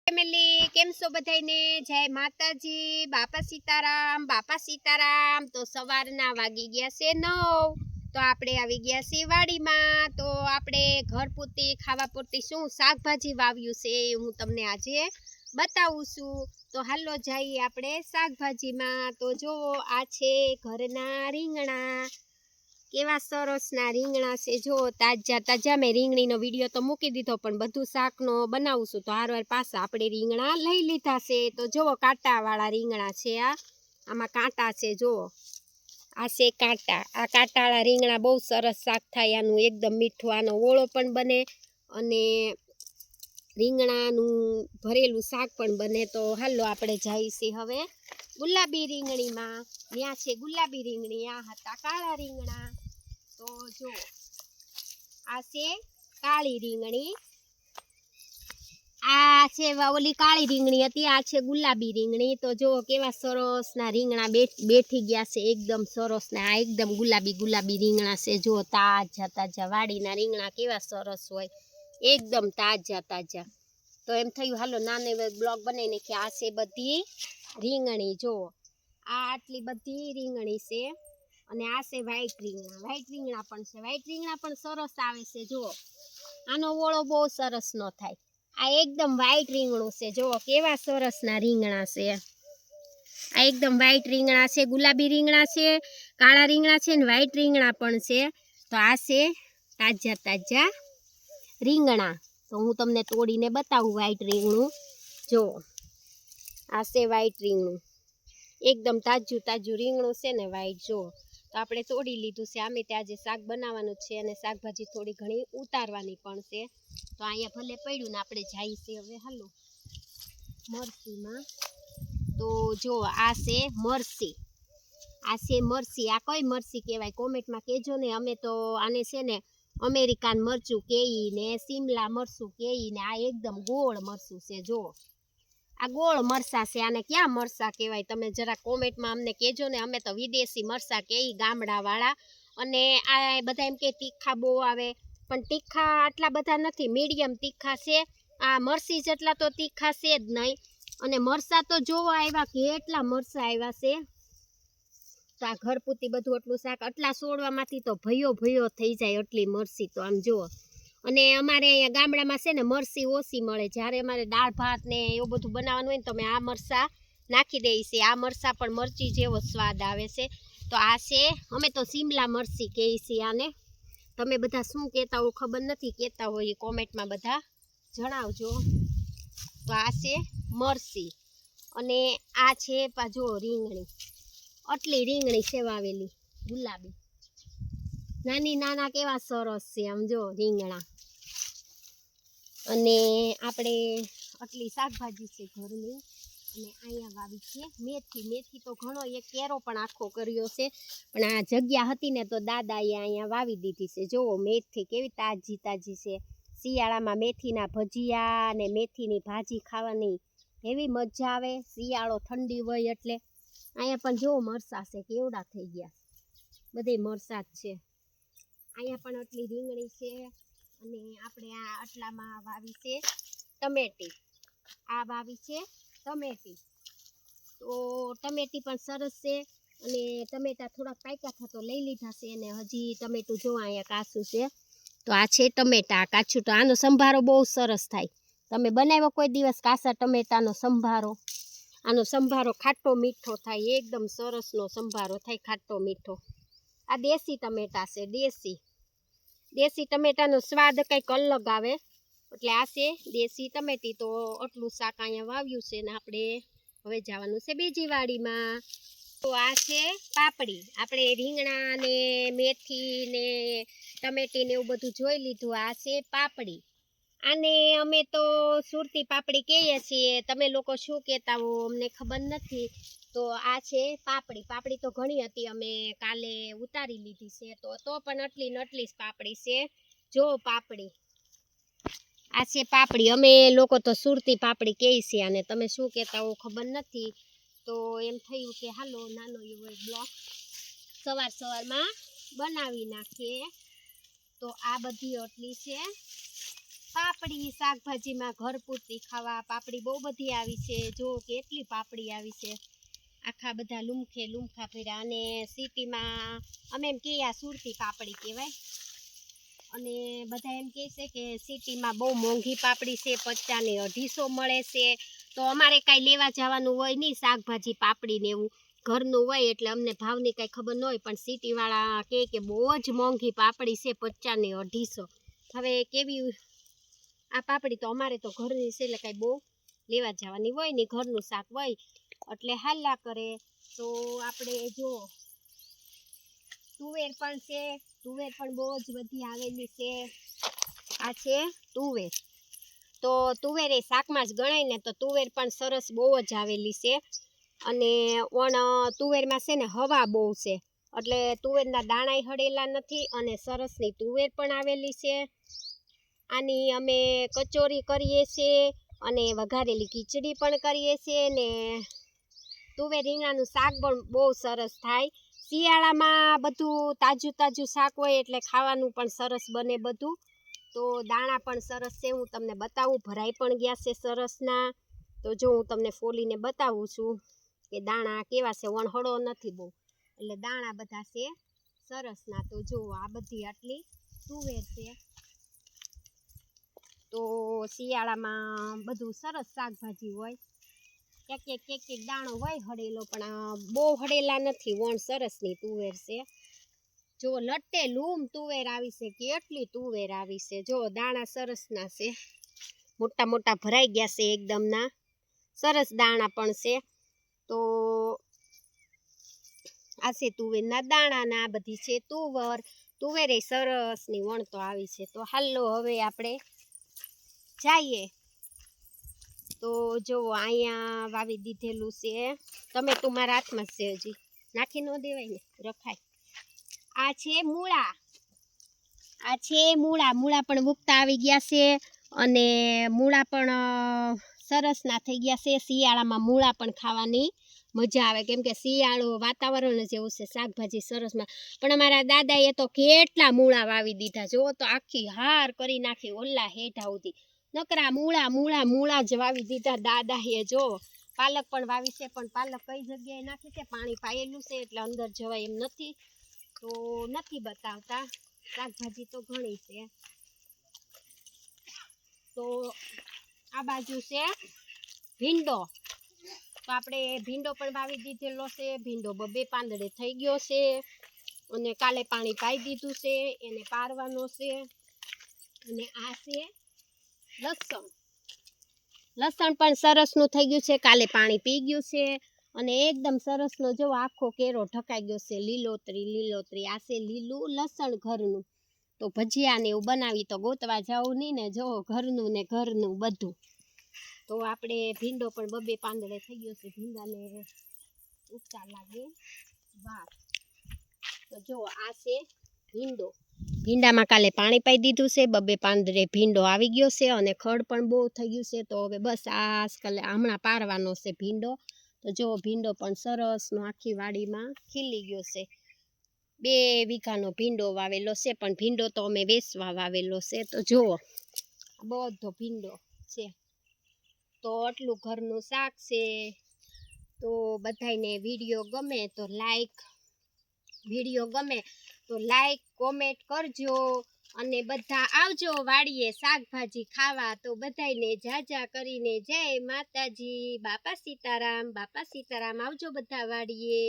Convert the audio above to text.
family કેમ છો બધાને જય માતાજી બાપા સીતારામ તો સવારના વાગી ગયા છે 9 તો આપણે આવી ગયા છીએ વાડીમાં તો આપણે ઘર પૂરતી ખાવા પૂરતી શું શાકભાજી વાવ્યું છે હું તમને આજે બતાવું છું તો હાલો જઈએ આપણે શાકભાજીમાં તો જો આ છે ઘરના રીંગણા કેવા સરસના રીંગણા છે જો તાજા મેં રીંગણીનો વિડીયો તો મૂકી દીધો પણ બધું શાકનો બનાવું છું તો હારવાર પાછા આપણે રીંગણા લઈ લીધા છે તો જુઓ કાંટાવાળા રીંગણા છે આમાં કાંટા છે જુઓ આ છે કાંટા આ કાંટાવાળા રીંગણા બહુ સરસ શાક થાય આનું એકદમ મીઠું આનો ઓળો પણ બને અને રીંગણાનું ભરેલું શાક પણ બને તો હાલો આપણે જઈશું હવે ગુલાબી રીંગણીમાં ત્યાં છે ગુલાબી રીંગણી આ હતા કાળા રીંગણા તો જો આ છે કાળી રીંગણી આ છે ઓલી કાળી રીંગણી હતી આ છે ગુલાબી રીંગણી તો જો કેવા સરસના રીંગણા બેઠી ગયા છે એકદમ સરસ ને આ એકદમ ગુલાબી રીંગણા છે જો તાજા વાડીના રીંગણા કેવા સરસ હોય એકદમ તાજા તો એમ થયું હાલો નાનો બ્લોગ બનાવી નાખીએ આ છે બધી રીંગણી જો આ આટલી બધી રીંગણી છે અને આ છે વ્હાઈટ રીંગણા પણ સરસ આવે છે જુઓ આનો ઓળો બહુ સરસ ન થાય આ એકદમ વ્હાઈટ રીંગણું છે જુઓ કેવા સરસના રીંગણા છે આ એકદમ વ્હાઈટ રીંગણા છે ગુલાબી રીંગણા છે કાળા રીંગણા છે ને વ્હાઈટ રીંગણા પણ છે તો આ છે તાજા રીંગણા તો હું તમને તોડીને બતાવું વ્હાઈટ રીંગણું જો આ છે વ્હાઈટ રીંગણું એકદમ તાજું રીંગણું છે ને વ્હાઈટ જો તો આપણે તોડી લીધું છે આમે ત્યાં જે શાક બનાવવાનું છે અને શાકભાજી થોડી ઘણી ઉતારવાની પણ છે તો અહીંયા ભલે પડ્યું ને આપણે જઈએ છીએ હવે હાલો મરચીમાં તો જો આ છે મરચી આ કઈ મરચી કહેવાય કોમેન્ટમાં કહેજો ને અમે તો આને છે ને અમેરિકન મરચું કેઈ ને સિમલા મરચું કેઈ ને આ એકદમ ગોળ મરચું છે જો આ ગોળ મરસા છે આને ક્યાં મરસા કહેવાય તમે જરા કોમેન્ટમાં અમને કહેજો ને અમે તો વિદેશી મરસા કહેઈ ગામડાવાળા અને આ બધા એમ કે તીખા બહુ આવે પણ તીખા આટલા બધા નથી મીડિયમ તીખા છે આ મરસી જેટલા તો તીખા છે જ નહીં અને મરસા તો જોવા આવ્યા કેટલા મરસા આવ્યા છે તો આ ઘર પૂરતી બધું એટલું શાક આટલા છોડવામાંથી તો ભયો થઈ જાય એટલી મરસી તો આમ જુઓ અને અમારે અહીંયા ગામડામાં છે ને મરસી ઓછી મળે જ્યારે અમારે દાળ ભાત ને એવું બધું બનાવવાનું હોય ને તો અમે આ મરસા નાખી દઈએ છીએ આ મરસા પણ મરચી જેવો સ્વાદ આવે છે તો આ છે અમે તો સિમલા મરચી કહીએ છીએ આને તમે બધા શું કહેતા હો ખબર નથી કહેતા હોય એ કોમેન્ટમાં બધા જણાવજો તો આ છે મરચી અને આ છે જો રીંગણી આટલી રીંગણી છે વાવેલી ગુલાબી નાના કેવા સરસ છે આમ જો રીંગણા અને આપણે આટલી શાકભાજી છે ઘરની અને અહીંયા વાવી છે મેથી તો ઘણો એક કેરો પણ આખો કર્યો છે પણ આ જગ્યા હતી ને તો દાદાએ અહીંયા વાવી દીધી છે જુઓ મેથી કેવી તાજી છે શિયાળામાં મેથીના ભજીયા અને મેથીની ભાજી ખાવાની એવી મજા આવે શિયાળો ઠંડી હોય એટલે અહીંયા પણ જો મરસા છે કેવડા થઈ ગયા બધે મરસા જ છે અહીંયા પણ આટલી રીંગણી છે અને આપણે આ આટલામાં વાવી છે ટમેટી આ વાવી છે ટમેટી તો ટમેટી પણ સરસ છે અને ટમેટા થોડાક પાક્યા હતા તો લઈ લીધા છે અને હજી ટમેટું જો અહીંયા કાચું છે તો આ છે ટમેટા કાચું તો આનો સંભારો બહુ સરસ થાય તમે બનાવ્યો કોઈ દિવસ કાચા ટમેટાનો સંભારો આનો સંભારો ખાટો મીઠો થાય એકદમ સરસનો સંભારો થાય ખાટો મીઠો આ દેશી ટમેટા છે દેશી ટમેટાનો સ્વાદ કંઈક અલગ આવે એટલે આ છે દેશી ટમેટી તો આટલું શાક અહીંયા વાવ્યું છે ને આપણે હવે જવાનું છે બીજી વાડીમાં તો આ છે પાપડી આપણે રીંગણા ને મેથી ને ટમેટી ને એવું બધું જોઈ લીધું આ છે પાપડી આને અમે તો સુરતી પાપડી કહીએ છીએ તમે લોકો શું કહેતા હો અમને ખબર નથી તો આ છે પાપડી તો ઘણી હતી અમે કાલે ઉતારી લીધી છે તો પણ આટલી જ પાપડી છે જો પાપડી આ છે પાપડી અમે લોકો તો સુરતી પાપડી કહીએ છીએ અને તમે શું કહેતા હો ખબર નથી તો એમ થયું કે હાલો નાનો એવો બ્લોગ સવારમાં બનાવી નાખીએ તો આ બધી આટલી છે પાપડી શાકભાજીમાં ઘર પૂરતી ખાવા પાપડી બહુ બધી આવી છે જો કેટલી પાપડી આવી છે આખા બધા લુમખા ભર્યા અને સિટીમાં અમે એમ કહીએ આ સુરતી પાપડી કહેવાય અને બધા એમ કહે છે કે સિટીમાં બહુ મોંઘી પાપડી છે 50 ને 250 મળે છે તો અમારે કાંઈ લેવા જવાનું હોય નહીં શાકભાજી પાપડી ને એવું ઘરનું હોય એટલે અમને ભાવની કાંઈ ખબર ન હોય પણ સિટીવાળા કહે કે બહુ જ મોંઘી પાપડી છે 50 ને 250 હવે કેવી આ પાપડી તો અમારે તો ઘરની છે એટલે કાંઈ બહુ લેવા જવાની હોય ને ઘરનું શાક હોય એટલે હાલ્યા કરે તો આપણે જો તુવેર પણ છે તુવેર પણ બહુ જ બધી આવેલી છે આ છે તુવેર તો તુવેર એ શાકમાં જ ગણાય ને તો તુવેર પણ સરસ બહુ જ આવેલી છે અને તુવેરમાં છે ને હવા બહુ છે એટલે તુવેરના દાણાય હળેલા નથી અને સરસની તુવેર પણ આવેલી છે આની અમે કચોરી કરીએ છીએ અને વઘારેલી ખીચડી પણ કરીએ છીએ ને તુવેર રીંગણાનું શાક પણ બહુ સરસ થાય શિયાળામાં બધું તાજું શાક હોય એટલે ખાવાનું પણ સરસ બને બધું તો દાણા પણ સરસ છે હું તમને બતાવું ભરાઈ પણ ગયા છે સરસના તો જો હું તમને ફોલીને બતાવું છું કે દાણા કેવા છે વણહળો નથી બહુ એટલે દાણા બધા છે સરસના તો જો આ બધી આટલી તુવેર છે તો શિયાળામાં બધું સરસ શાકભાજી હોય એક દાણો હોય હળેલો પણ બહુ હળેલા નથી વણ સરસની તુવેર છે જો લટ્ટે લૂમ તુવેર આવી છે કેટલી તુવેર આવી છે જો દાણા સરસના છે મોટા મોટા ભરાઈ ગયા છે એકદમના સરસ દાણા પણ છે તો આ છે તુવેરના દાણા ને આ બધી છે તુવેર એ સરસની વણતો આવી છે તો હાલો હવે આપણે જઈએ તો જો અહીંયા વાવી દીધેલું છે તમે તું મારા હાથમાં છે હજી નાખી ન દેવાય ને રખાય આ છે મૂળા પણ ઉગતા આવી ગયા છે અને મૂળા પણ સરસના થઈ ગયા છે શિયાળામાં મૂળા પણ ખાવાની મજા આવે કેમ કે શિયાળો વાતાવરણ જ એવું છે શાકભાજી સરસમાં પણ અમારા દાદાએ તો કેટલા મૂળા વાવી દીધા જો તો આખી હાર કરી નાખી ઓલા હેઠા સુધી નકરા મૂળા જ વાવી દીધા દાદાએ જો પાલક પણ વાવી છે પણ પાલક કઈ જગ્યાએ નાખી છે પાણી પાયેલું છે એટલે અંદર જવાય એમ નથી તો નથી બતાવતા શાકભાજી તો ઘણી છે તો આ બાજુ છે ભીંડો તો આપણે ભીંડો પણ વાવી દીધેલો છે ભીંડો 2 પાંદડે થઈ ગયો છે અને કાલે પાણી પાઈ દીધું છે એને પારવાનો છે અને આ છે લસણ પણ સરસનું થઈ ગયું છે કાલે પાણી પી ગયું છે અને એકદમ સરસનો જો આખો કેરો ઢકાઈ ગયો છે લીલોતરી આ છે લીલું લસણ ઘરનું તો ભજીયા ને એવું બનાવી તો ગોતવા જવું નહીં ને જો ઘરનું બધું તો આપણે ભીંડો પણ 2 પાંદડે થઈ ગયો છે ભીંડાને ઉપચાર લાગે વાર તો જો આ છે ભીંડામાં કાલે પાણી પાઈ દીધું છે 2 પાંદડે ભીંડો આવી ગયો છે અને ખડ પણ બહુ થઈ ગયું છે તો હવે બસ આજકાલ હમણાં પારવાનો છે ભીંડો તો જો ભીંડો પણ સરસનો આખી વાડીમાં ખીલી ગયો છે 2 વીઘાનો ભીંડો વાવેલો છે પણ ભીંડો તો અમે વેચવા વાવેલો છે તો જુઓ બધો ભીંડો છે તો આટલું ઘરનું શાક છે તો બધાને વિડીયો ગમે તો લાઈક કોમેન્ટ કરજો અને બધા આવજો વાડીએ શાકભાજી ખાવા તો બધાને જાજા કરીને જય માતાજી બાપા સીતારામ આવજો બધા વાડીએ